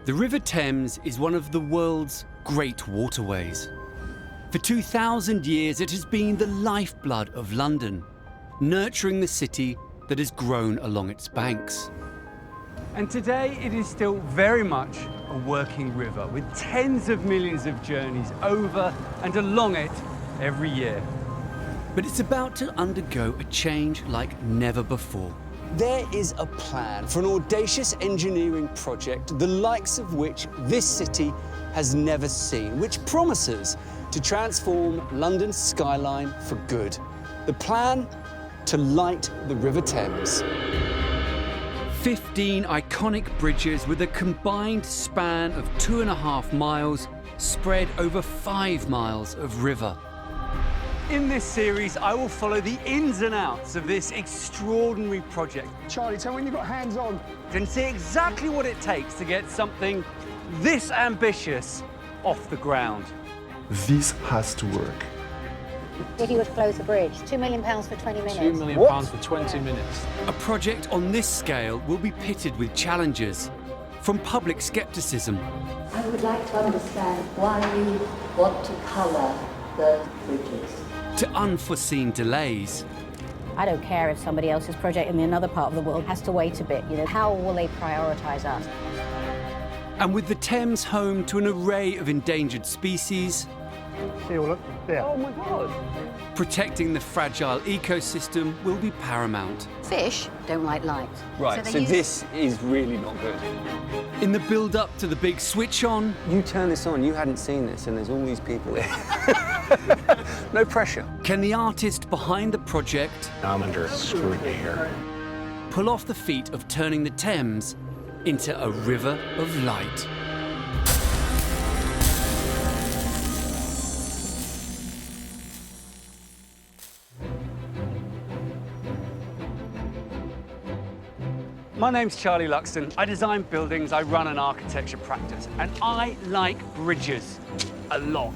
The River Thames is one of the world's great waterways. For 2,000 years, it has been the lifeblood of London, nurturing the city that has grown along its banks. And today it is still very much a working river with tens of millions of journeys over and along it every year. But it's about to undergo a change like never before. There is a plan for an audacious engineering project, the likes of which this city has never seen, which promises to transform London's skyline for good. The plan to light the River Thames. 15 iconic bridges with a combined span of 2.5 miles spread over 5 miles of river. In this series, I will follow the ins and outs of this extraordinary project. Charlie, tell me when you've got hands on. And see exactly what it takes to get something this ambitious off the ground. This has to work. If you would close the bridge, £2 million for 20 minutes. £2 million for 20 minutes. A project on this scale will be pitted with challenges, from public scepticism I would like to understand why you want to colour the bridges. to unforeseen delays. I don't care if somebody else's project in another part of the world has to wait a bit. You know, how will they prioritise us? And with the Thames home to an array of endangered species, See, look there. Oh my God! protecting the fragile ecosystem will be paramount. Fish don't like light. Right, so they use- this is really not good. In the build-up to the big switch on, You turn this on, you hadn't seen this, and there's all these people here. No pressure. can the artist behind the project I'm under scrutiny here. pull off the feat of turning the Thames into a river of light? My name's Charlie Luxton. I design buildings, I run an architecture practice, and I like bridges a lot.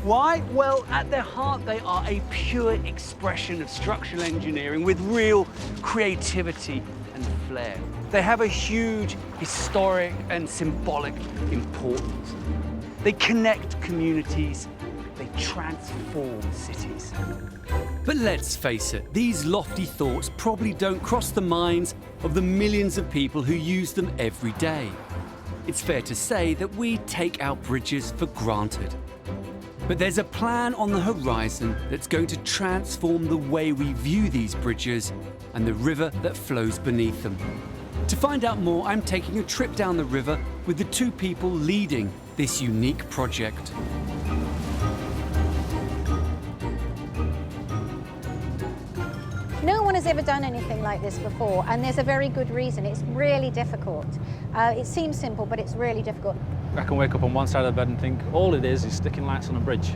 Why? Well, at their heart, they are a pure expression of structural engineering with real creativity and flair. They have a huge historic and symbolic importance. They connect communities, they transform cities. But let's face it, these lofty thoughts probably don't cross the minds of the millions of people who use them every day. It's fair to say that we take our bridges for granted. But there's a plan on the horizon that's going to transform the way we view these bridges and the river that flows beneath them. To find out more, I'm taking a trip down the river with the two people leading this unique project. No one has ever done anything like this before, and there's a very good reason. It's really difficult. It seems simple, but it's really difficult. I can wake up on one side of the bed and think all it is sticking lights on a bridge.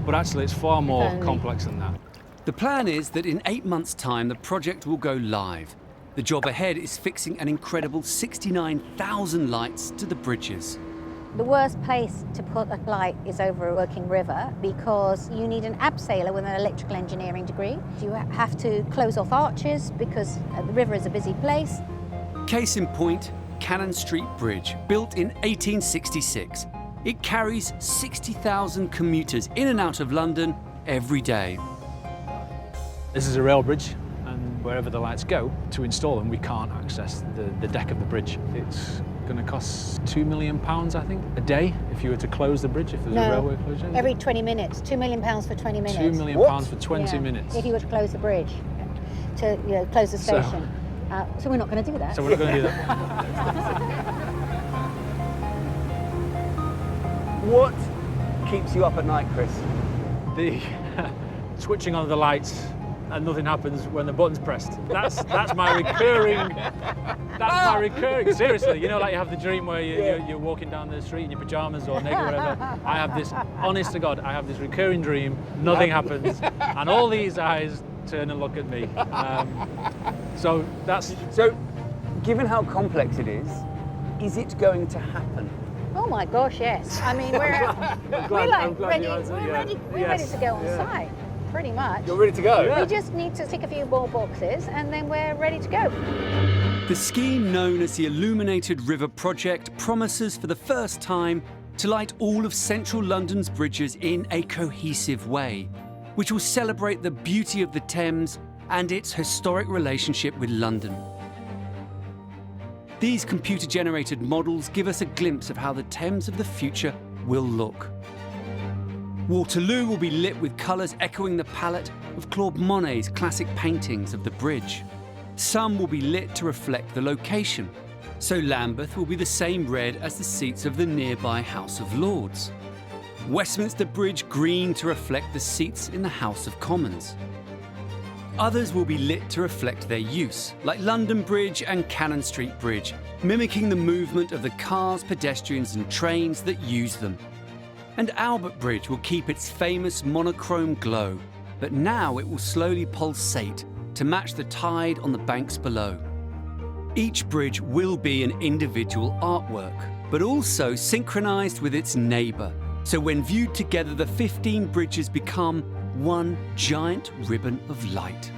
But actually it's far more only. complex than that. The plan is that in 8 months' time, the project will go live. The job ahead is fixing an incredible 69,000 lights to the bridges. The worst place to put a light is over a working river because you need an abseiler with an electrical engineering degree. You have to close off arches because the river is a busy place. Case in point, Cannon Street Bridge, built in 1866. It carries 60,000 commuters in and out of London every day. This is a rail bridge, and wherever the lights go, to install them, we can't access the deck of the bridge. It's going to cost £2 million, I think, a day if you were to close the bridge, if there's a railway closure. Every 20 minutes, £2 million for 20 minutes. £2 million for 20 Yeah, minutes. if you were to close the bridge, to close the So- station. So we're not going to do that. So we're not going to do that. What keeps you up at night, Chris? The switching on of the lights and nothing happens when the button's pressed. That's my recurring. That's my recurring. Seriously, you know, like you have the dream where you're walking down the street in your pajamas or naked or whatever. I have this, honest to God, I have this recurring dream. Nothing happens, and all these eyes turn and look at me. So that's. So, given how complex it is it going to happen? Oh my gosh, yes. I mean, we're ready to go on site, pretty much. You're ready to go? We just need to tick a few more boxes and then we're ready to go. The scheme known as the Illuminated River project promises for the first time to light all of central London's bridges in a cohesive way, which will celebrate the beauty of the Thames and its historic relationship with London. These computer-generated models give us a glimpse of how the Thames of the future will look. Waterloo will be lit with colours echoing the palette of Claude Monet's classic paintings of the bridge. Some will be lit to reflect the location, so Lambeth will be the same red as the seats of the nearby House of Lords. Westminster Bridge green to reflect the seats in the House of Commons. Others will be lit to reflect their use, like London Bridge and Cannon Street Bridge, mimicking the movement of the cars, pedestrians and trains that use them. And Albert Bridge will keep its famous monochrome glow, but now it will slowly pulsate to match the tide on the banks below. Each bridge will be an individual artwork, but also synchronised with its neighbour. So when viewed together, the 15 bridges become one giant ribbon of light.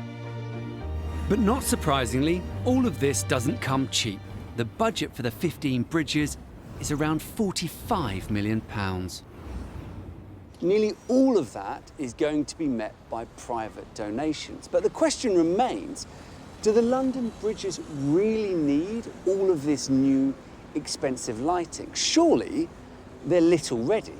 But not surprisingly, all of this doesn't come cheap. The budget for the 15 bridges is around £45 million. Nearly all of that is going to be met by private donations. But the question remains, do the London bridges really need all of this new, expensive lighting? Surely they're lit already.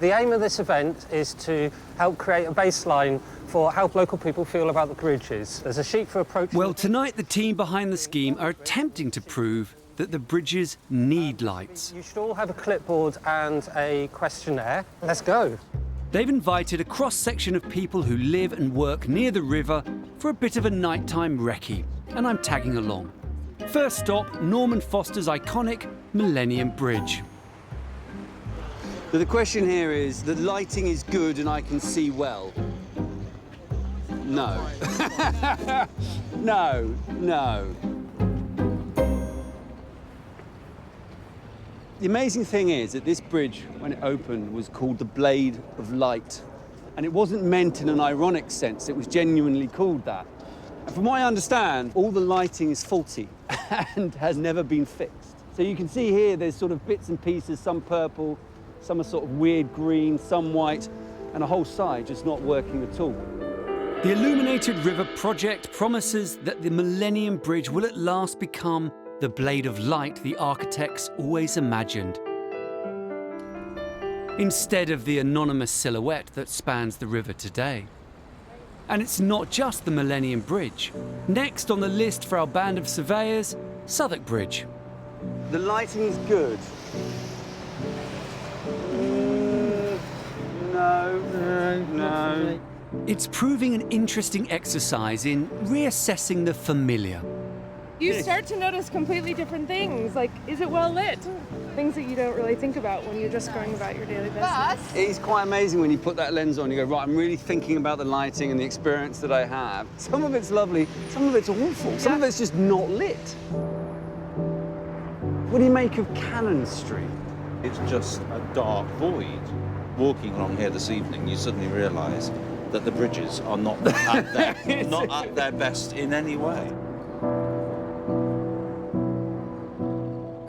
The aim of this event is to help create a baseline for how local people feel about the bridges. There's a sheet for approaching... Well, tonight the team behind the scheme are attempting to prove that the bridges need lights. You should all have a clipboard and a questionnaire. Let's go. They've invited a cross-section of people who live and work near the river for a bit of a nighttime recce, and I'm tagging along. First stop, Norman Foster's iconic Millennium Bridge. So the question here is, the lighting is good and I can see well? No. No, no. The amazing thing is that this bridge, when it opened, was called the Blade of Light. And it wasn't meant in an ironic sense, it was genuinely called that. And from what I understand, all the lighting is faulty and has never been fixed. So you can see here, there's sort of bits and pieces, some purple, some are sort of weird green, some white, and a whole side just not working at all. The Illuminated River project promises that the Millennium Bridge will at last become the blade of light the architects always imagined, instead of the anonymous silhouette that spans the river today. And it's not just the Millennium Bridge. Next on the list for our band of surveyors, Southwark Bridge. The lighting is good. No. It's proving an interesting exercise in reassessing the familiar. You start to notice completely different things, like, is it well lit? Things that you don't really think about when you're just going about your daily business. It's quite amazing when you put that lens on, you go, right, I'm really thinking about the lighting and the experience that I have. Some of it's lovely, some of it's awful, some of it's just not lit. What do you make of Cannon Street? It's just a dark void. Walking along here this evening, you suddenly realise that the bridges are not at their best in any way.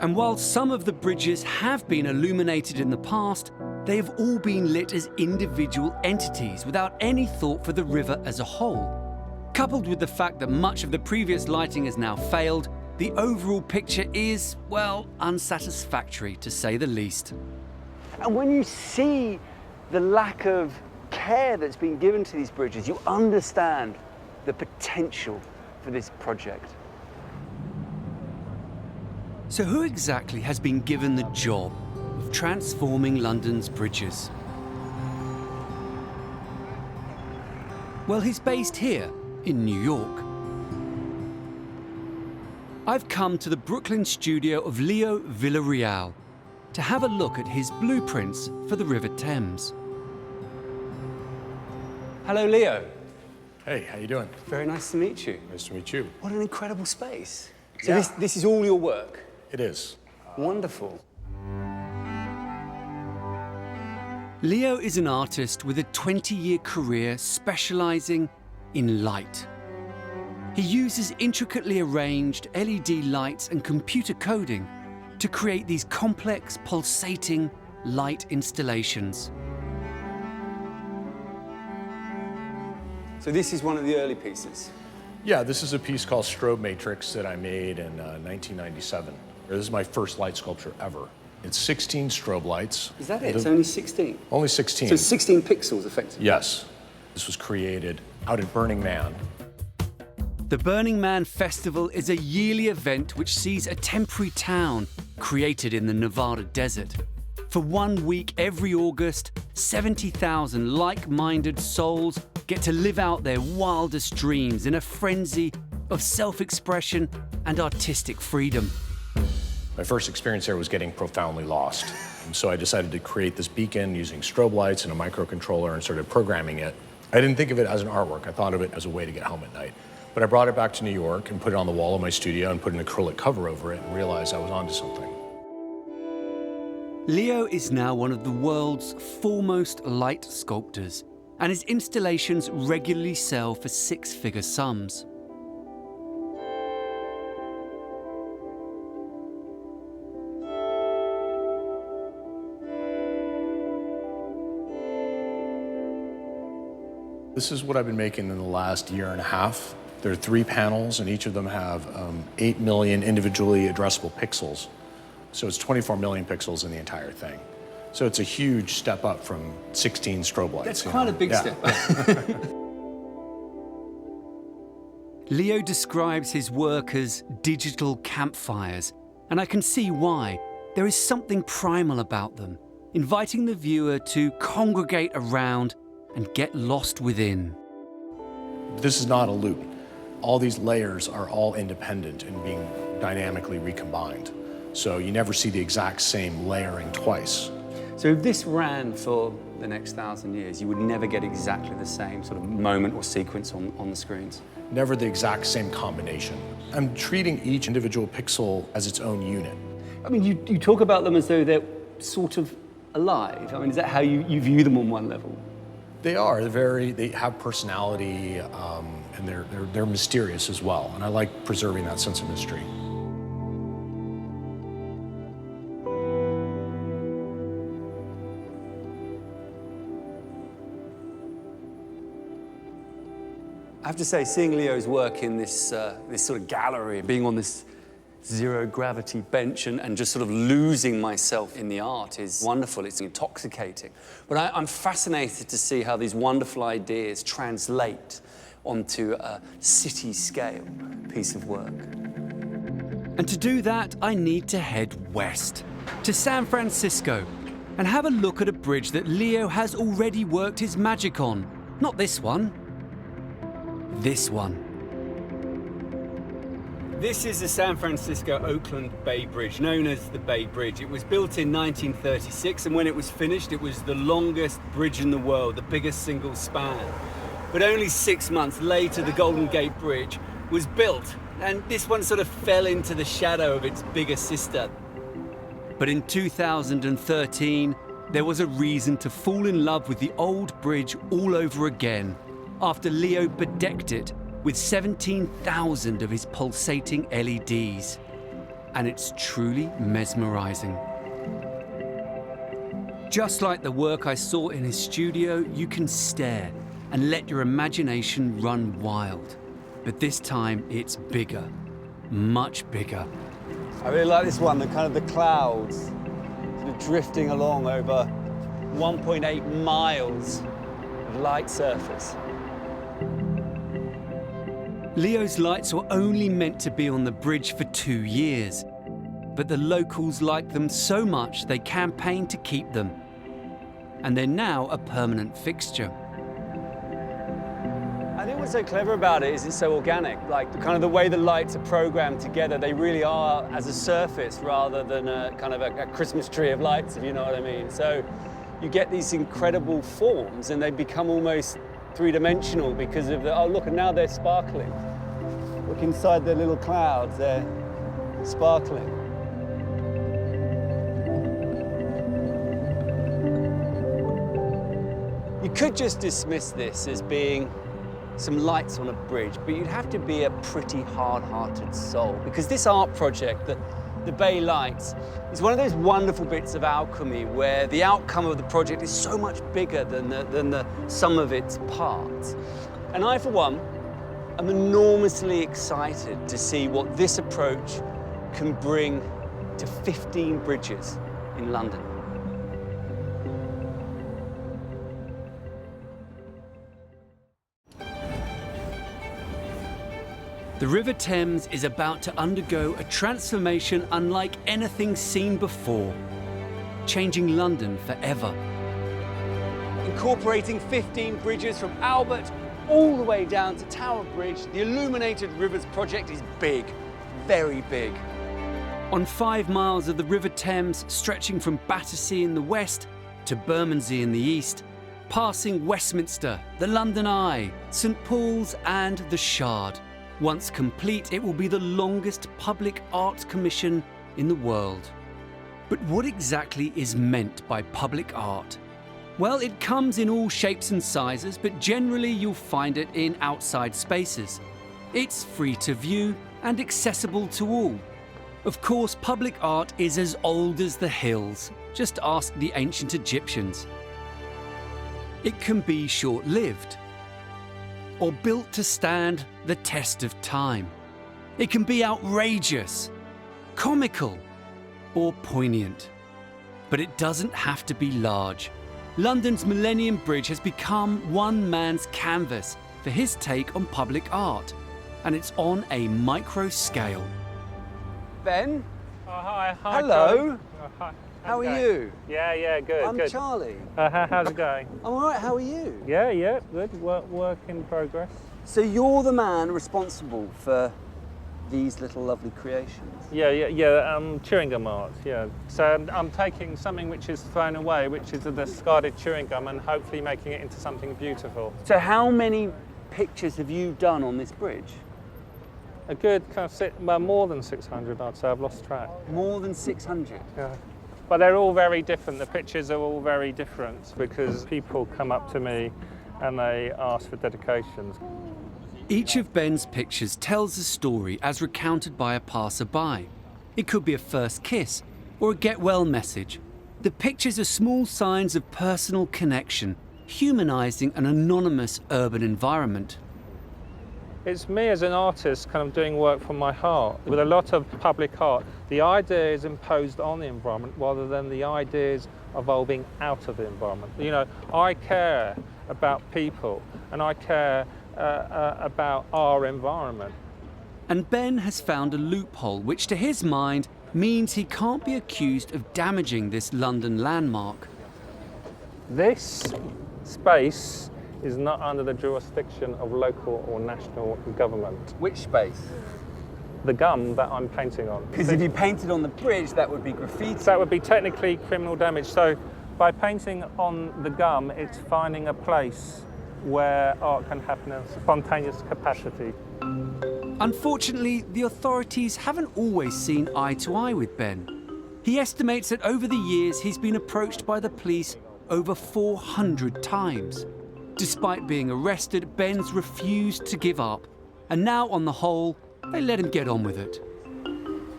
And while some of the bridges have been illuminated in the past, they have all been lit as individual entities without any thought for the river as a whole. Coupled with the fact that much of the previous lighting has now failed, the overall picture is, well, unsatisfactory to say the least. And when you see the lack of care that's been given to these bridges, you understand the potential for this project. So who exactly has been given the job of transforming London's bridges? Well, he's based here in New York. I've come to the Brooklyn studio of Leo Villareal to have a look at his blueprints for the River Thames. Hello, Leo. Hey, how you doing? Very nice to meet you. Nice to meet you. What an incredible space. So Yeah. this is all your work? It is. Wonderful. Leo is an artist with a 20-year career specializing in light. He uses intricately arranged LED lights and computer coding to create these complex, pulsating light installations. So this is one of the early pieces. Yeah, this is a piece called Strobe Matrix that I made in 1997. This is my first light sculpture ever. It's 16 strobe lights. Is that it? It's only 16? Only 16. So 16 pixels, effectively? Yes. This was created out at Burning Man. The Burning Man Festival is a yearly event which sees a temporary town created in the Nevada desert. For 1 week every August, 70,000 like-minded souls get to live out their wildest dreams in a frenzy of self-expression and artistic freedom. My first experience there was getting profoundly lost. And so I decided to create this beacon using strobe lights and a microcontroller and started programming it. I didn't think of it as an artwork. I thought of it as a way to get home at night. But I brought it back to New York and put it on the wall of my studio and put an acrylic cover over it and realized I was onto something. Leo is now one of the world's foremost light sculptors, and his installations regularly sell for six-figure sums. This is what I've been making in the last year and a half. There are 3 panels, and each of them have 8 million individually addressable pixels. So it's 24 million pixels in the entire thing. So it's a huge step up from 16 strobe lights. That's quite a big step. Leo describes his work as digital campfires, and I can see why. There is something primal about them, inviting the viewer to congregate around and get lost within. This is not a loop. All these layers are all independent and being dynamically recombined. So you never see the exact same layering twice. So if this ran for the next 1,000 years, you would never get exactly the same sort of moment or sequence on the screens? Never the exact same combination. I'm treating each individual pixel as its own unit. I mean, you talk about them as though they're sort of alive. I mean, is that how you view them on one level? They are. They have personality, and they're mysterious as well. And I like preserving that sense of mystery. I have to say, seeing Leo's work in this sort of gallery, being on this zero-gravity bench and just sort of losing myself in the art is wonderful. It's intoxicating. But I'm fascinated to see how these wonderful ideas translate onto a city-scale piece of work. And to do that, I need to head west, to San Francisco, and have a look at a bridge that Leo has already worked his magic on. Not this one. This one. This is the San Francisco-Oakland Bay Bridge, known as the Bay Bridge. It was built in 1936, and when it was finished, it was the longest bridge in the world, the biggest single span. But only 6 months later, the Golden Gate Bridge was built, and this one sort of fell into the shadow of its bigger sister. But in 2013, there was a reason to fall in love with the old bridge all over again, after Leo bedecked it with 17,000 of his pulsating LEDs. And it's truly mesmerizing. Just like the work I saw in his studio, you can stare and let your imagination run wild. But this time it's bigger, much bigger. I really like this one, the kind of the clouds sort of drifting along over 1.8 miles of light surface. Leo's lights were only meant to be on the bridge for 2 years, but the locals liked them so much they campaigned to keep them. And they're now a permanent fixture. I think what's so clever about it is it's so organic. Like kind of the way the lights are programmed together, they really are as a surface rather than a kind of a Christmas tree of lights, if you know what I mean. So you get these incredible forms and they become almost three-dimensional because of the, oh look, and now they're sparkling. Look inside the little clouds, they're sparkling. You could just dismiss this as being some lights on a bridge, but you'd have to be a pretty hard-hearted soul, because this art project, the Bay Lights, is one of those wonderful bits of alchemy where the outcome of the project is so much bigger than the sum of its parts. And I, for one, am enormously excited to see what this approach can bring to 15 bridges in London. The River Thames is about to undergo a transformation unlike anything seen before, changing London forever. Incorporating 15 bridges from Albert all the way down to Tower Bridge, the Illuminated Rivers project is big, very big. On 5 miles of the River Thames, stretching from Battersea in the west to Bermondsey in the east, passing Westminster, the London Eye, St Paul's and the Shard. Once complete, it will be the longest public art commission in the world. But what exactly is meant by public art? Well, it comes in all shapes and sizes, but generally you'll find it in outside spaces. It's free to view and accessible to all. Of course, public art is as old as the hills. Just ask the ancient Egyptians. It can be short-lived, or built to stand the test of time. It can be outrageous, comical, or poignant. But it doesn't have to be large. London's Millennium Bridge has become one man's canvas for his take on public art, and it's on a micro scale. Ben? Oh, hi. Hello. Charlie. Oh, hi. How are you? Yeah, good. I'm good. Charlie. How's it going? I'm all right, how are you? Yeah, good. Work in progress. So you're the man responsible for these little lovely creations? Yeah, chewing gum art, yeah. So I'm taking something which is thrown away, which is the discarded chewing gum, and hopefully making it into something beautiful. So how many pictures have you done on this bridge? A good kind of more than 600, I'd say. I've lost track. More than 600? Yeah. But they're all very different. The pictures are all very different because people come up to me and they ask for dedications. Each of Ben's pictures tells a story as recounted by a passerby. It could be a first kiss or a get well message. The pictures are small signs of personal connection, humanizing an anonymous urban environment. It's me as an artist kind of doing work from my heart. With a lot of public art, the idea is imposed on the environment rather than the ideas evolving out of the environment. You know, I care about people and I care about our environment. And Ben has found a loophole which to his mind means he can't be accused of damaging this London landmark. This space is not under the jurisdiction of local or national government. Which space? The gum that I'm painting on. Because if you painted on the bridge, that would be graffiti. That would be technically criminal damage. So by painting on the gum, it's finding a place where art can happen in a spontaneous capacity. Unfortunately, the authorities haven't always seen eye to eye with Ben. He estimates that over the years he's been approached by the police over 400 times. Despite being arrested, Ben's refused to give up. And now, on the whole, they let him get on with it.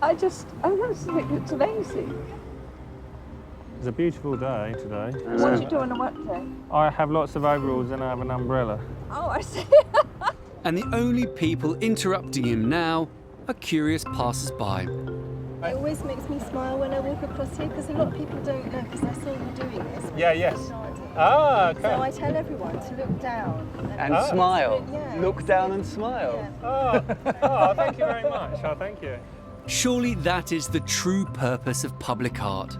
I want to think it looks amazing. It's a beautiful day today. What do you do on a wet day? I have lots of overalls and I have an umbrella. Oh, I see. And the only people interrupting him now are curious passers-by. It always makes me smile when I walk across here because a lot of people don't know because I saw you doing this. Yeah, yes. Ah, okay. So I tell everyone to look down. And smile. Yeah. Look down and smile. Yeah. Oh, thank you very much. Oh, thank you. Surely that is the true purpose of public art.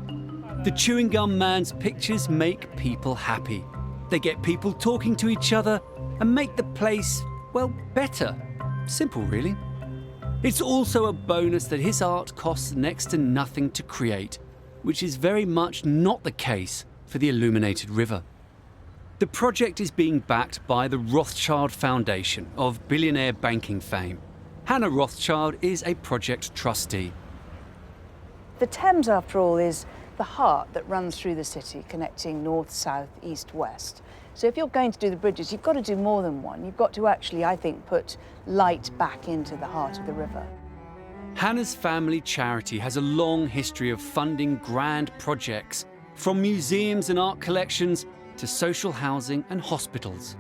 The chewing gum man's pictures make people happy. They get people talking to each other and make the place, well, better. Simple, really. It's also a bonus that his art costs next to nothing to create, which is very much not the case for the Illuminated River. The project is being backed by the Rothschild Foundation of billionaire banking fame. Hannah Rothschild is a project trustee. The Thames, after all, is the heart that runs through the city, connecting north, south, east, west. So if you're going to do the bridges, you've got to do more than one. You've got to actually, I think, put light back into the heart of the river. Hannah's family charity has a long history of funding grand projects, from museums and art collections to social housing and hospitals.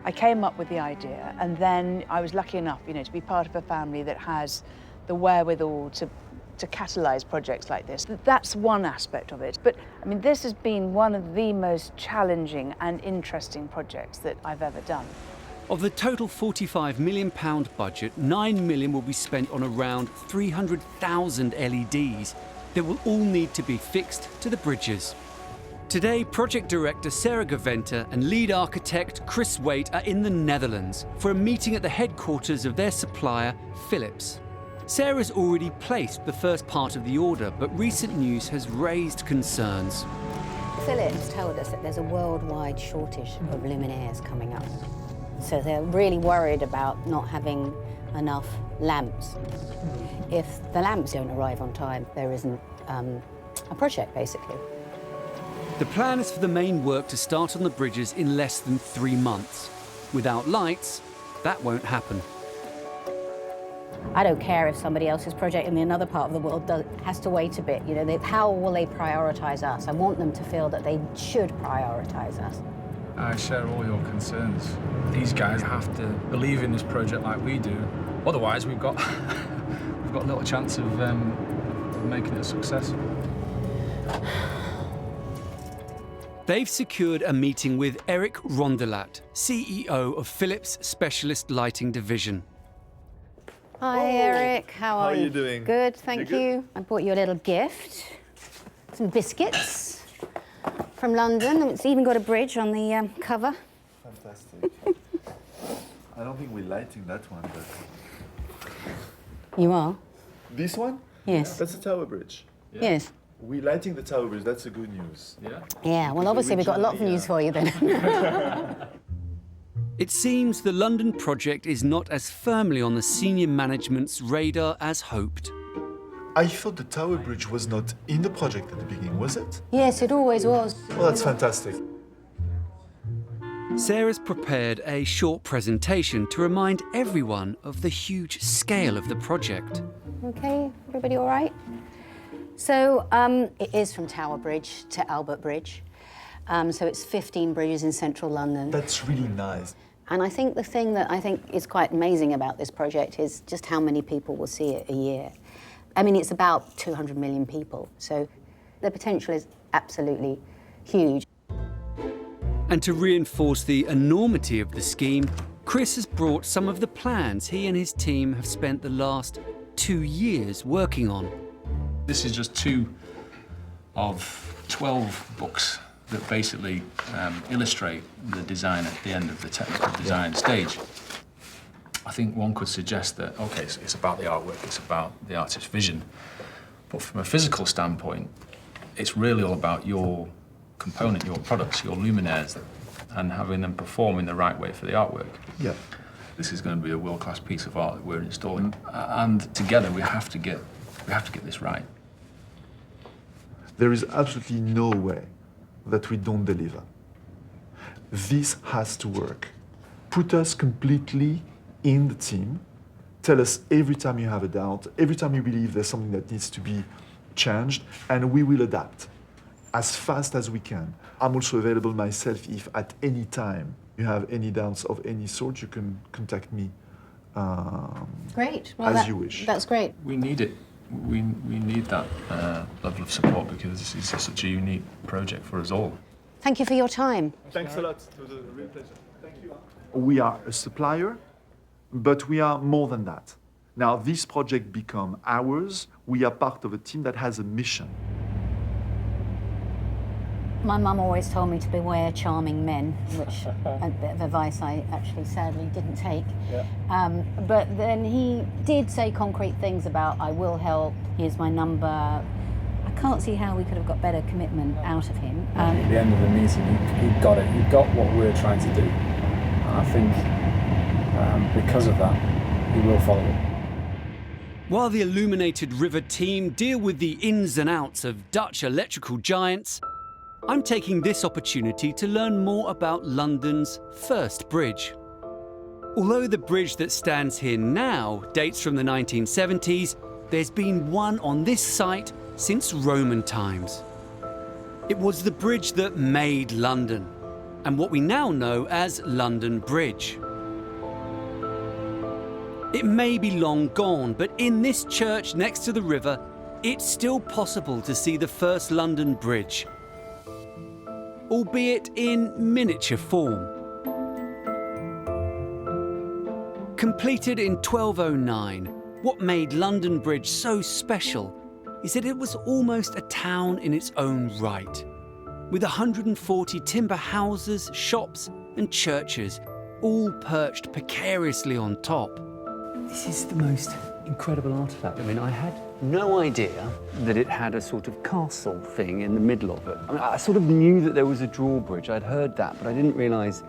I came up with the idea, and then I was lucky enough, to be part of a family that has the wherewithal to catalyse projects like this. That's one aspect of it. But, this has been one of the most challenging and interesting projects that I've ever done. Of the total £45 million budget, £9 million will be spent on around 300,000 LEDs that will all need to be fixed to the bridges. Today, project director Sarah Gaventa and lead architect Chris Waite are in the Netherlands for a meeting at the headquarters of their supplier, Philips. Sarah's already placed the first part of the order, but recent news has raised concerns. Philips told us that there's a worldwide shortage of luminaires coming up. So they're really worried about not having enough lamps. If the lamps don't arrive on time, there isn't a project, basically. The plan is for the main work to start on the bridges in less than 3 months. Without lights, that won't happen. I don't care if somebody else's project in another part of the world has to wait a bit. How will they prioritise us? I want them to feel that they should prioritise us. I share all your concerns. These guys have to believe in this project like we do. Otherwise, we've got little chance of making it a success. They've secured a meeting with Eric Rondelat, CEO of Philips Specialist Lighting Division. Hi, Eric. How are you? How are you doing? Good, thank you. I bought you a little gift. Some biscuits from London. It's even got a bridge on the cover. Fantastic. I don't think we're lighting that one, but... You are? This one? Yes. That's the Tower Bridge. Yeah. Yes. We're lighting the Tower Bridge, that's a good news. Yeah? Yeah, well, obviously we've got a lot of news for you then. It seems the London project is not as firmly on the senior management's radar as hoped. I thought the Tower Bridge was not in the project at the beginning, was it? Yes, it always was. Well, that's fantastic. Sarah's prepared a short presentation to remind everyone of the huge scale of the project. Okay, everybody all right? So it is from Tower Bridge to Albert Bridge. So it's 15 bridges in central London. That's really nice. And I think the thing that I think is quite amazing about this project is just how many people will see it a year. It's about 200 million people, so the potential is absolutely huge. And to reinforce the enormity of the scheme, Chris has brought some of the plans he and his team have spent the last 2 years working on. This is just 2 of 12 books that basically illustrate the design at the end of the technical design stage. I think one could suggest that, okay, it's about the artwork, it's about the artist's vision, but from a physical standpoint, it's really all about your component, your products, your luminaires, and having them perform in the right way for the artwork. Yeah. This is going to be a world-class piece of art that we're installing, and together we have to get this right. There is absolutely no way that we don't deliver. This has to work. Put us completely in the team. Tell us every time you have a doubt, every time you believe there's something that needs to be changed, and we will adapt as fast as we can. I'm also available myself if at any time you have any doubts of any sort, you can contact me Great. as you wish. That's great. We need it. We need that level of support because this is such a unique project for us all. Thank you for your time. Thanks a lot. It was a real pleasure. Thank you. We are a supplier, but we are more than that. Now, this project become ours. We are part of a team that has a mission. My mum always told me to beware charming men, which a bit of advice I actually sadly didn't take. Yeah. But then he did say concrete things about, I will help, here's my number. I can't see how we could have got better commitment out of him. At the end of the meeting, he got it. He got what we're trying to do. And I think because of that, he will follow it. While the Illuminated River team deal with the ins and outs of Dutch electrical giants, I'm taking this opportunity to learn more about London's first bridge. Although the bridge that stands here now dates from the 1970s, there's been one on this site since Roman times. It was the bridge that made London, and what we now know as London Bridge. It may be long gone, but in this church next to the river, it's still possible to see the first London Bridge, albeit in miniature form. Completed in 1209, what made London Bridge so special is that it was almost a town in its own right, with 140 timber houses, shops and churches, all perched precariously on top. This is the most incredible artefact. I mean, I had no idea that it had a sort of castle thing in the middle of it. I mean, I sort of knew that there was a drawbridge. I'd heard that, but I didn't realise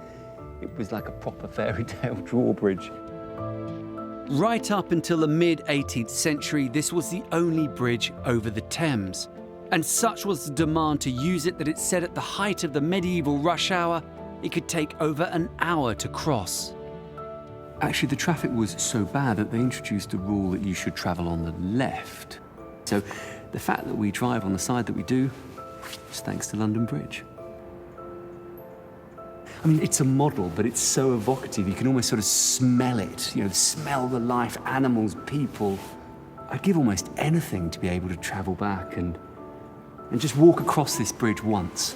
it was like a proper fairy tale drawbridge. Right up until the mid-18th century, this was the only bridge over the Thames. And such was the demand to use it that it said at the height of the medieval rush hour, it could take over an hour to cross. Actually, the traffic was so bad that they introduced a rule that you should travel on the left. So the fact that we drive on the side that we do is thanks to London Bridge. I mean, it's a model, but it's so evocative. You can almost sort of smell it, you know, smell the life, animals, people. I'd give almost anything to be able to travel back and just walk across this bridge once.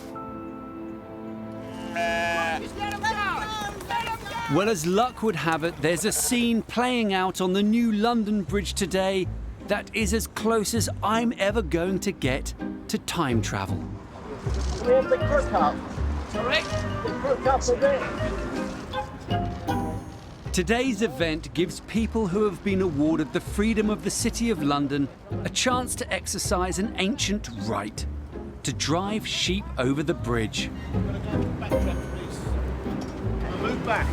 Well, as luck would have it, there's a scene playing out on the new London Bridge today that is as close as I'm ever going to get to time travel. We have the crook up. Sorry? The crook up a bit. Today's event gives people who have been awarded the freedom of the City of London a chance to exercise an ancient right, to drive sheep over the bridge. Move back.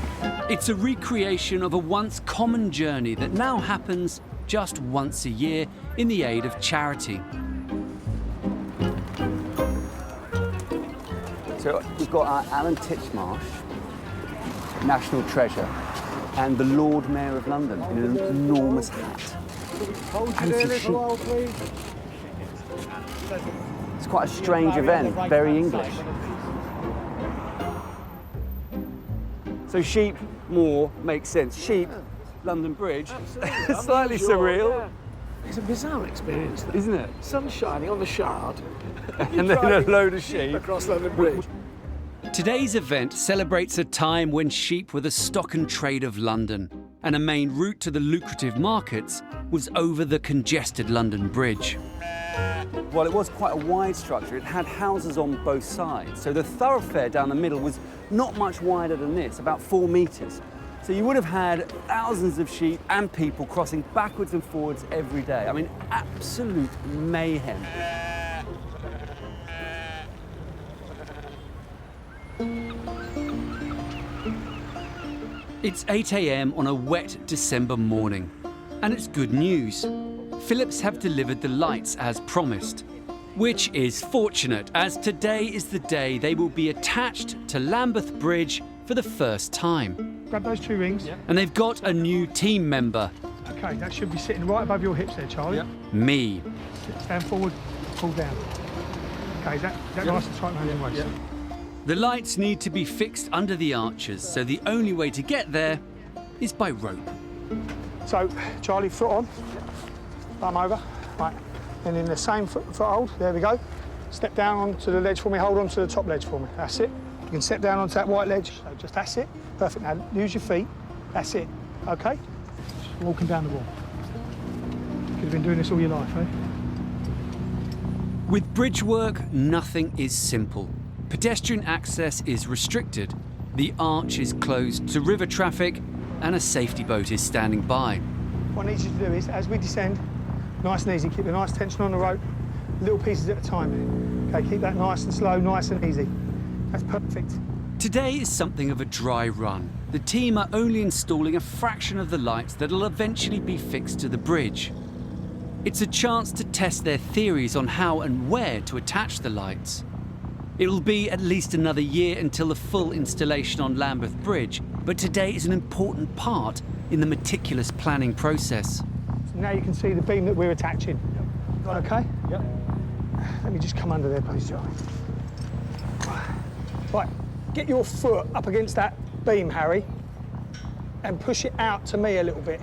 It's a recreation of a once common journey that now happens just once a year in the aid of charity. So we've got our Alan Titchmarsh, National Treasure, and the Lord Mayor of London in an enormous hat. And some sheep. It's quite a strange event, very English. So sheep, more makes sense. Sheep, London Bridge, slightly surreal. Yeah. It's a bizarre experience, though. Isn't it? Sun shining on the Shard. And then a load of sheep. Across London Bridge. Today's event celebrates a time when sheep were the stock and trade of London, and a main route to the lucrative markets was over the congested London Bridge. Well, it was quite a wide structure. It had houses on both sides, so the thoroughfare down the middle was not much wider than this, about 4 metres. So you would have had thousands of sheep and people crossing backwards and forwards every day. I mean, absolute mayhem. It's 8 a.m. on a wet December morning, and it's good news. Philips have delivered the lights as promised, which is fortunate, as today is the day they will be attached to Lambeth Bridge for the first time. Grab those 2 rings. Yeah. And they've got a new team member. Okay, that should be sitting right above your hips there, Charlie. Yep. Me. Stand forward, pull down. Okay, is that nice and tight around your waist? The lights need to be fixed under the arches, so the only way to get there is by rope. So, Charlie, foot on, bum over, right, and in the same foot hold, there we go. Step down onto the ledge for me, hold on to the top ledge for me, that's it. You can step down onto that white ledge, so just that's it. Perfect, now use your feet, that's it, okay? Just walking down the wall. Could have been doing this all your life, eh? With bridge work, nothing is simple. Pedestrian access is restricted, the arch is closed to river traffic, and a safety boat is standing by. What I need you to do is, as we descend, nice and easy, keep a nice tension on the rope, little pieces at a time. Okay, keep that nice and slow, nice and easy. That's perfect. Today is something of a dry run. The team are only installing a fraction of the lights that'll eventually be fixed to the bridge. It's a chance to test their theories on how and where to attach the lights. It'll be at least another year until the full installation on Lambeth Bridge, but today is an important part in the meticulous planning process. So now you can see the beam that we're attaching. Yep. Okay? Yep. Let me just come under there, please, Charlie. Right, get your foot up against that beam, Harry, and push it out to me a little bit.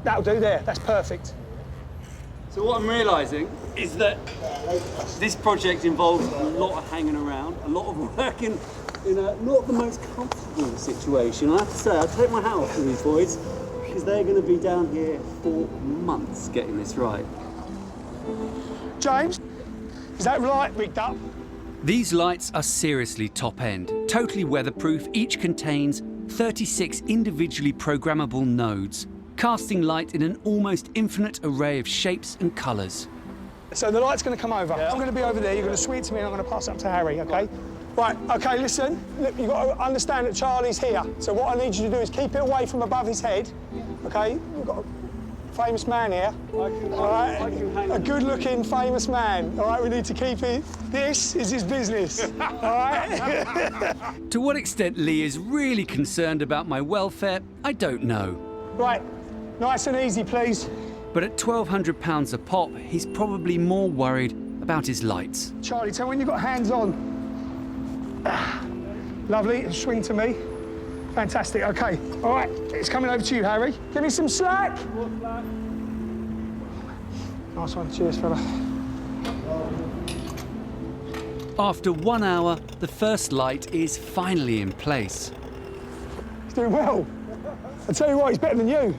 That'll do there, that's perfect. So what I'm realising is that this project involves a lot of hanging around, a lot of working in a not the most comfortable situation. I have to say, I'll take my hat off to these boys because they're going to be down here for months getting this right. James, is that light rigged up? These lights are seriously top end, totally weatherproof. Each contains 36 individually programmable nodes, casting light in an almost infinite array of shapes and colours. So the light's going to come over. Yeah. I'm going to be over there, you're going to swing it to me and I'm going to pass it up to Harry, OK? Right, OK, listen, look, you've got to understand that Charlie's here. So what I need you to do is keep it away from above his head, OK? We've got a famous man here, all right? A good-looking famous man, all right? We need to keep it. This is his business, all right? To what extent Lee is really concerned about my welfare, I don't know. Right, nice and easy, please. But at £1,200 a pop, he's probably more worried about his lights. Charlie, tell when you've got hands on. Lovely, swing to me. Fantastic, OK. All right, it's coming over to you, Harry. Give me some slack. Nice one, cheers, fella. After 1 hour, the first light is finally in place. He's doing well. I tell you what, he's better than you.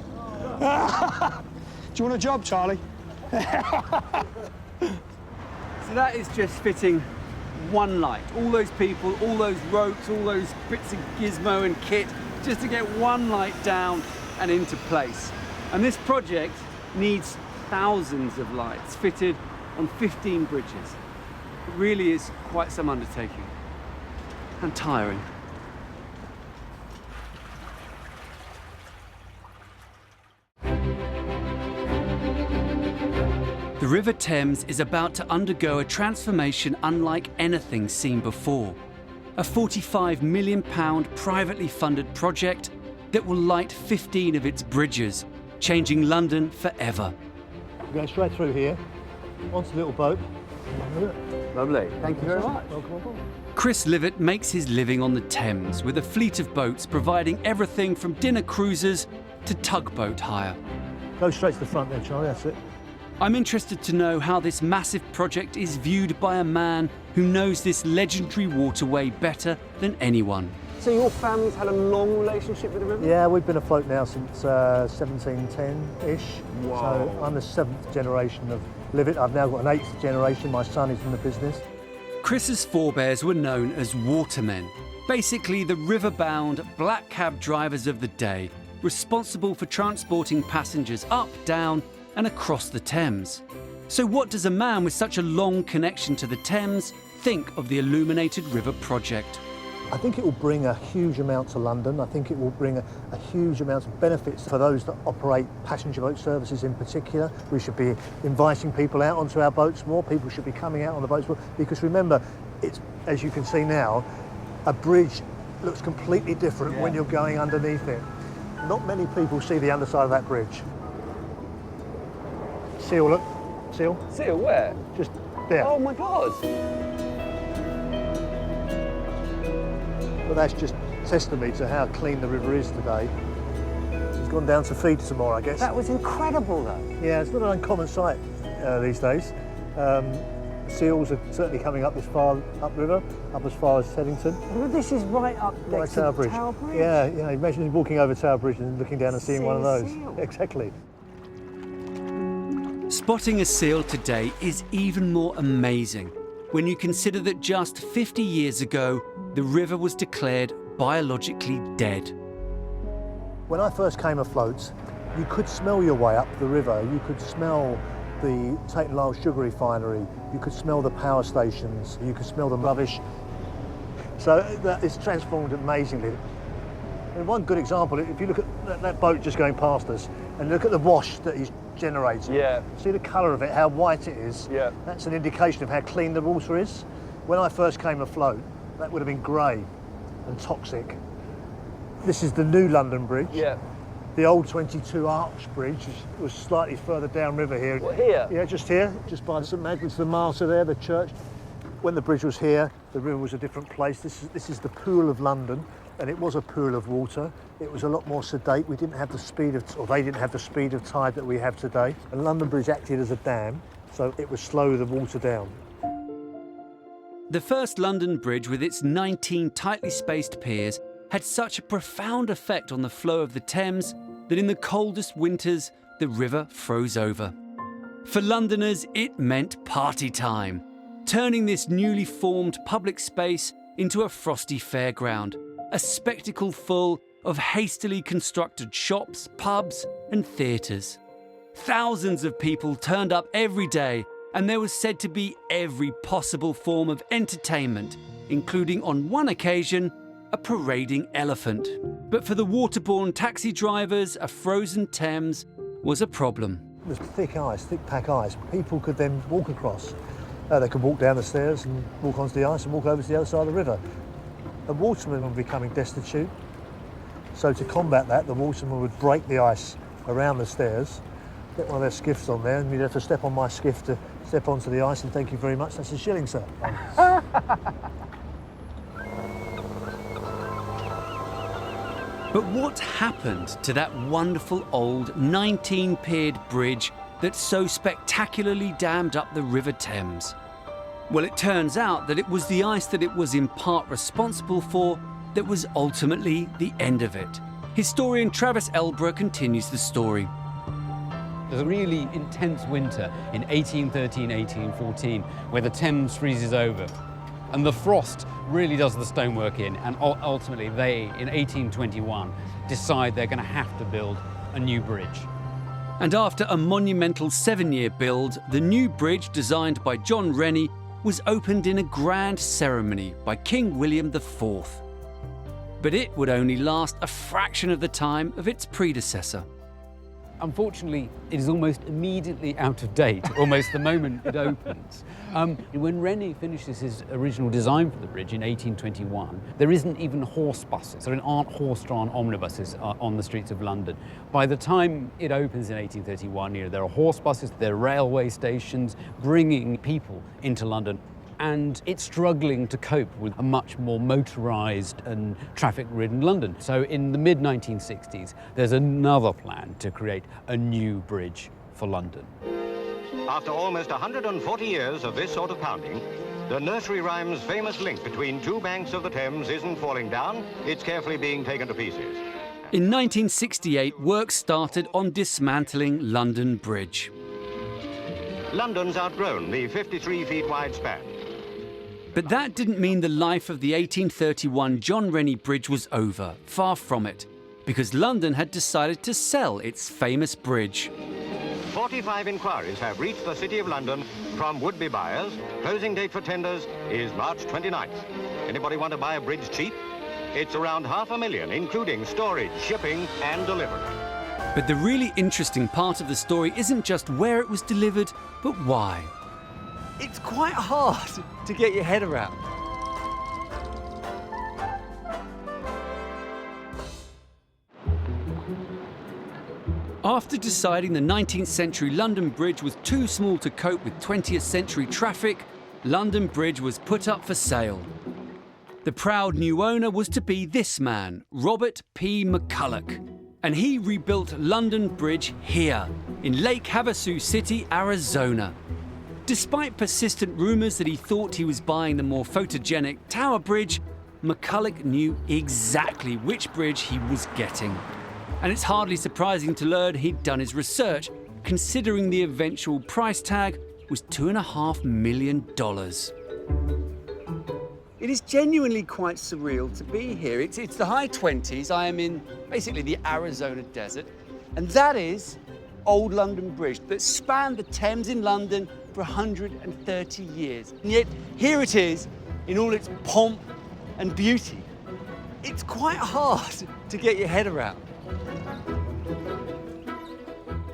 Do you want a job, Charlie? So that is just fitting one light. All those people, all those ropes, all those bits of gizmo and kit, just to get one light down and into place. And this project needs thousands of lights fitted on 15 bridges. It really is quite some undertaking and tiring. The River Thames is about to undergo a transformation unlike anything seen before. A £45 million privately funded project that will light 15 of its bridges, changing London forever. We're going straight through here, onto the little boat. Lovely, thank you very much. Chris Livett makes his living on the Thames with a fleet of boats providing everything from dinner cruises to tugboat hire. Go straight to the front there, Charlie, that's it. I'm interested to know how this massive project is viewed by a man who knows this legendary waterway better than anyone. So your family's had a long relationship with the river? Yeah, we've been afloat now since 1710-ish. Wow. So I'm the 7th generation of Livett. I've now got an 8th generation. My son is in the business. Chris's forebears were known as watermen, basically the river-bound black cab drivers of the day, responsible for transporting passengers up, down, and across the Thames. So what does a man with such a long connection to the Thames think of the Illuminated River project? I think it will bring a huge amount to London. I think it will bring a huge amount of benefits for those that operate passenger boat services in particular. We should be inviting people out onto our boats more. People should be coming out on the boats more. Because remember, it's, as you can see now, a bridge looks completely different when you're going underneath it. Not many people see the underside of that bridge. Seal, look. Seal. Seal where? Just there. Oh my God. But that's just testimony to how clean the river is today. It's gone down to feed some more, I guess. That was incredible, though. Yeah, it's not an uncommon sight these days. Seals are certainly coming up this far upriver, up as far as Teddington. Well, this is right up next to Tower Tower Bridge. Yeah, yeah. Imagine walking over Tower Bridge and looking down and seeing one of those. Seal. Exactly. Spotting a seal today is even more amazing when you consider that just 50 years ago, the river was declared biologically dead. When I first came afloat, you could smell your way up the river. You could smell the Tate & Lyle sugar refinery. You could smell the power stations. You could smell the rubbish. So it's transformed amazingly. And one good example, if you look at that boat just going past us and look at the wash that he's generating. Yeah. See the colour of it, how white it is. Yeah. That's an indication of how clean the water is. When I first came afloat, that would have been grey and toxic. This is the new London Bridge. Yeah. The old 22 Arch Bridge was slightly further downriver here. What, here? Yeah, just here, just by St Magdalens, the martyr there, the church. When the bridge was here, the river was a different place. This is the Pool of London, and it was a pool of water. It was a lot more sedate. We didn't have the speed of, or they didn't have the speed of tide that we have today. And London Bridge acted as a dam, so it would slow the water down. The first London Bridge, with its 19 tightly spaced piers, had such a profound effect on the flow of the Thames that in the coldest winters, the river froze over. For Londoners, it meant party time, turning this newly formed public space into a frosty fairground, a spectacle full of hastily constructed shops, pubs and theatres. Thousands of people turned up every day, and there was said to be every possible form of entertainment, including on one occasion, a parading elephant. But for the waterborne taxi drivers, a frozen Thames was a problem. It was thick ice, thick pack ice. People could then walk across. They could walk down the stairs and walk onto the ice and walk over to the other side of the river. The watermen were becoming destitute. So to combat that, the watermen would break the ice around the stairs, get one of their skiffs on there, and you'd have to step on my skiff to step onto the ice and thank you very much, that's a shilling, sir. But what happened to that wonderful old 19-piered bridge that so spectacularly dammed up the River Thames? Well, it turns out that it was the ice that it was in part responsible for that was ultimately the end of it. Historian Travis Elborough continues the story. There's a really intense winter in 1813, 1814, where the Thames freezes over. And the frost really does the stonework in, and ultimately they, in 1821, decide they're going to have to build a new bridge. And after a monumental 7-year build, the new bridge, designed by John Rennie, was opened in a grand ceremony by King William IV. But it would only last a fraction of the time of its predecessor. Unfortunately, it is almost immediately out of date, almost the moment it opens. When Rennie finishes his original design for the bridge in 1821, there isn't even horse buses. There aren't horse-drawn omnibuses on the streets of London. By the time it opens in 1831, there are horse buses, there are railway stations bringing people into London. And it's struggling to cope with a much more motorised and traffic-ridden London. So in the mid-1960s, there's another plan to create a new bridge for London. After almost 140 years of this sort of pounding, the nursery rhyme's famous link between two banks of the Thames isn't falling down, it's carefully being taken to pieces. In 1968, work started on dismantling London Bridge. London's outgrown the 53 feet wide span. But that didn't mean the life of the 1831 John Rennie Bridge was over. Far from it, because London had decided to sell its famous bridge. 45 inquiries have reached the City of London from would-be buyers. Closing date for tenders is March 29th. Anybody want to buy a bridge cheap? It's around $500,000, including storage, shipping, and delivery. But the really interesting part of the story isn't just where it was delivered, but why. It's quite hard to get your head around. After deciding the 19th century London Bridge was too small to cope with 20th century traffic, London Bridge was put up for sale. The proud new owner was to be this man, Robert P. McCulloch. And he rebuilt London Bridge here, in Lake Havasu City, Arizona. Despite persistent rumours that he thought he was buying the more photogenic Tower Bridge, McCulloch knew exactly which bridge he was getting. And it's hardly surprising to learn he'd done his research, considering the eventual price tag was $2.5 million. It is genuinely quite surreal to be here. It's the high 20s. I am in basically the Arizona desert. And that is Old London Bridge that spanned the Thames in London for 130 years. And yet here it is in all its pomp and beauty. It's quite hard to get your head around.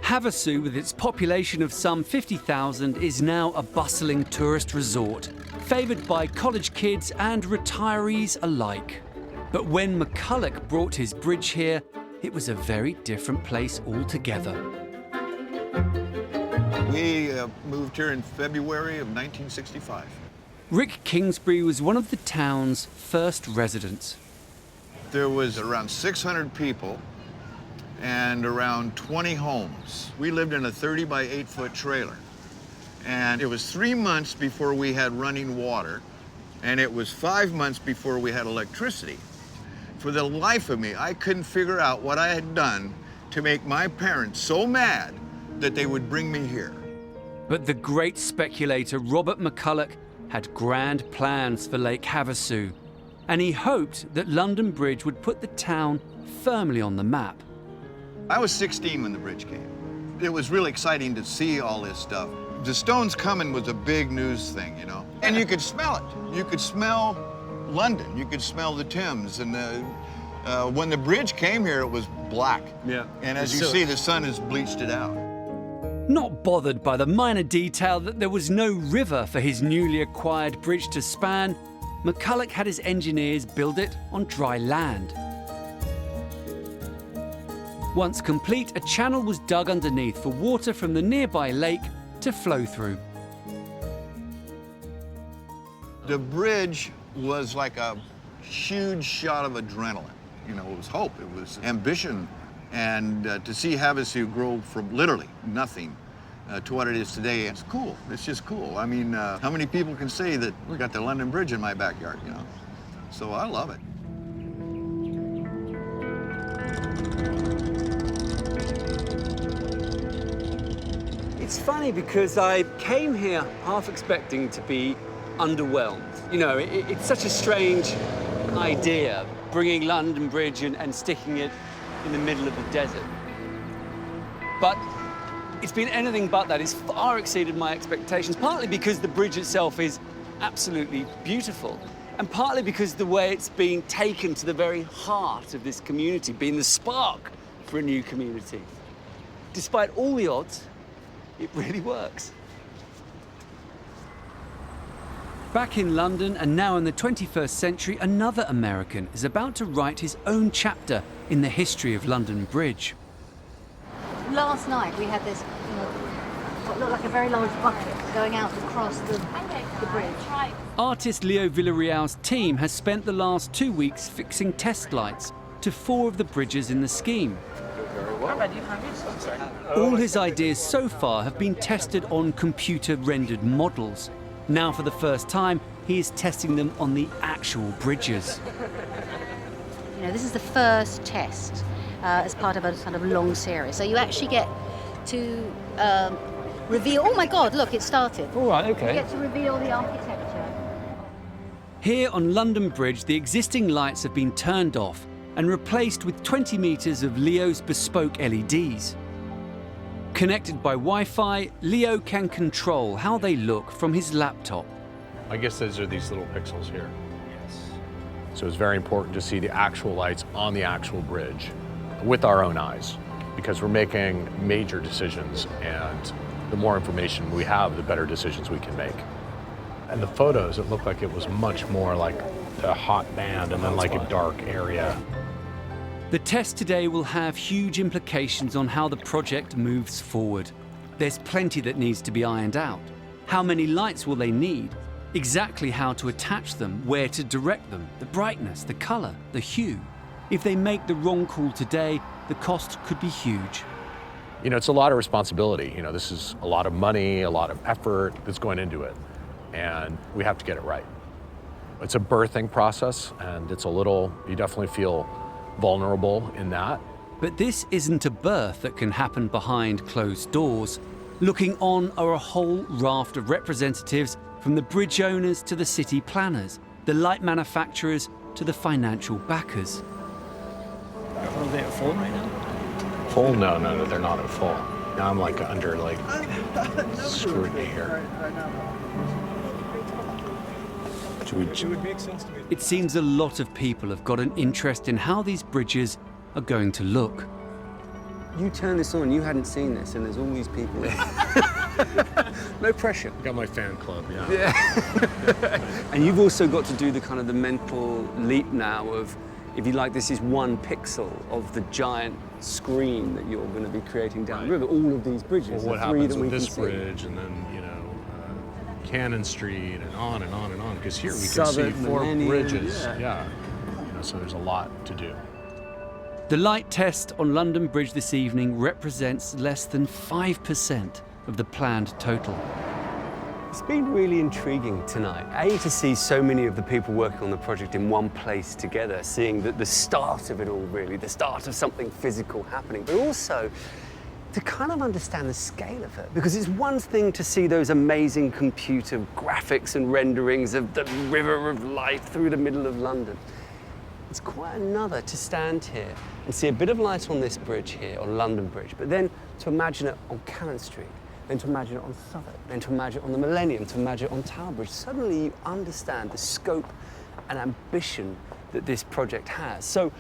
Havasu, with its population of some 50,000, is now a bustling tourist resort. favoured by college kids and retirees alike. But when McCulloch brought his bridge here, it was a very different place altogether. We moved here in February of 1965. Rick Kingsbury was one of the town's first residents. There was around 600 people and around 20 homes. We lived in a 30 by 8 foot trailer. And it was 3 months before we had running water, and it was 5 months before we had electricity. For the life of me, I couldn't figure out what I had done to make my parents so mad that they would bring me here. But the great speculator Robert McCulloch had grand plans for Lake Havasu, and he hoped that London Bridge would put the town firmly on the map. I was 16 when the bridge came. It was really exciting to see all this stuff. The stones coming was a big news thing, you know? And you could smell it. You could smell London. You could smell the Thames. And when the bridge came here, it was black. Yeah. And as you see, the sun has bleached it out. Not bothered by the minor detail that there was no river for his newly acquired bridge to span, McCulloch had his engineers build it on dry land. Once complete, a channel was dug underneath for water from the nearby lake to flow through. The bridge was like a huge shot of adrenaline. You know, it was hope, it was ambition. And to see Havasu grow from literally nothing to what it is today, it's cool. It's just cool. I mean, how many people can say that we got the London Bridge in my backyard, you know? So I love it. It's funny because I came here half expecting to be underwhelmed. You know, it's such a strange idea, bringing London Bridge and sticking it in the middle of the desert. But it's been anything but that. It's far exceeded my expectations, partly because the bridge itself is absolutely beautiful, and partly because the way it's being taken to the very heart of this community, being the spark for a new community. Despite all the odds, it really works. Back in London and now in the 21st century, another American is about to write his own chapter in the history of London Bridge. Last night we had this, what looked like a very large bucket going out across the bridge. Artist Leo Villareal's team has spent the last 2 weeks fixing test lights to 4 of the bridges in the scheme. All his ideas so far have been tested on computer-rendered models. Now, for the first time, he is testing them on the actual bridges. You know, this is the first test as part of a kind of long series. So you actually get to reveal, oh my God, look, it started. All right, okay. You get to reveal the architecture. Here on London Bridge, the existing lights have been turned off and replaced with 20 metres of Leo's bespoke LEDs. Connected by Wi-Fi, Leo can control how they look from his laptop. I guess those are these little pixels here. Yes. So it's very important to see the actual lights on the actual bridge with our own eyes, because we're making major decisions, and the more information we have, the better decisions we can make. And the photos, it looked like it was much more like a hot band and then like a dark area. The test today will have huge implications on how the project moves forward. There's plenty that needs to be ironed out. How many lights will they need? Exactly how to attach them, where to direct them, the brightness, the colour, the hue. If they make the wrong call today, the cost could be huge. You know, it's a lot of responsibility. You know, this is a lot of money, a lot of effort that's going into it, and we have to get it right. It's a birthing process, and it's a little, you definitely feel vulnerable in that. But this isn't a birth that can happen behind closed doors. Looking on are a whole raft of representatives, from the bridge owners to the city planners, the light manufacturers to the financial backers. Are they at full right now? Full? No, they're not at full. Now I'm like under scrutiny here. It seems a lot of people have got an interest in how these bridges are going to look. You turn this on, you hadn't seen this, and there's all these people there. No pressure. Got my fan club, yeah. Yeah. And you've also got to do the kind of the mental leap now of, if you like, this is 1 pixel of the giant screen that you're going to be creating down the river. All of these bridges. Well, what the 3 happens that we with this can see. bridge, and then, you know, Cannon Street, and on and on and on, because here we can Southern see 4 Millennium, bridges. yeah. You know, so there's a lot to do. The light test on London Bridge this evening represents less than 5% of the planned total. It's been really intriguing tonight. A, to see so many of the people working on the project in one place together, seeing the start of it all, really, the start of something physical happening, but also to kind of understand the scale of it. Because it's one thing to see those amazing computer graphics and renderings of the river of life through the middle of London. It's quite another to stand here and see a bit of light on this bridge here, on London Bridge, but then to imagine it on Cannon Street, then to imagine it on Southwark, then to imagine it on the Millennium, to imagine it on Tower Bridge. Suddenly you understand the scope and ambition that this project has. So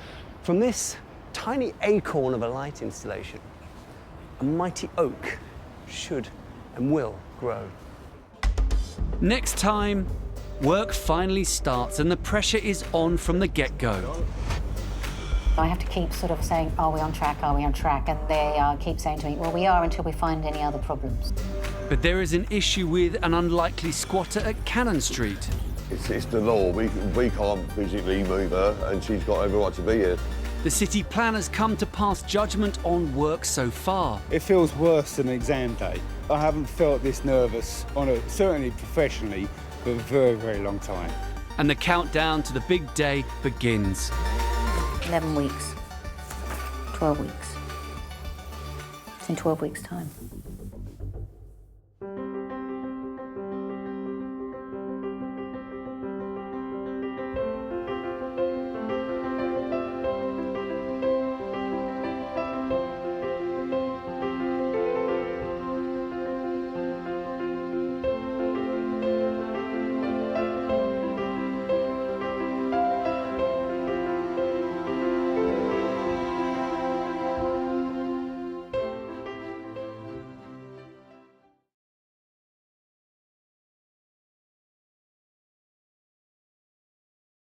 from this tiny acorn of a light installation, a mighty oak should and will grow. Next time, work finally starts and the pressure is on from the get-go. I have to keep sort of saying, are we on track, are we on track? And they keep saying to me, well, we are until we find any other problems. But there is an issue with an unlikely squatter at Cannon Street. It's the law. We can't physically move her, and she's got every right to be here. The city planners come to pass judgment on work so far. It feels worse than exam day. I haven't felt this nervous, certainly professionally, for a very, very long time. And the countdown to the big day begins. 11 weeks, 12 weeks. It's in 12 weeks' time.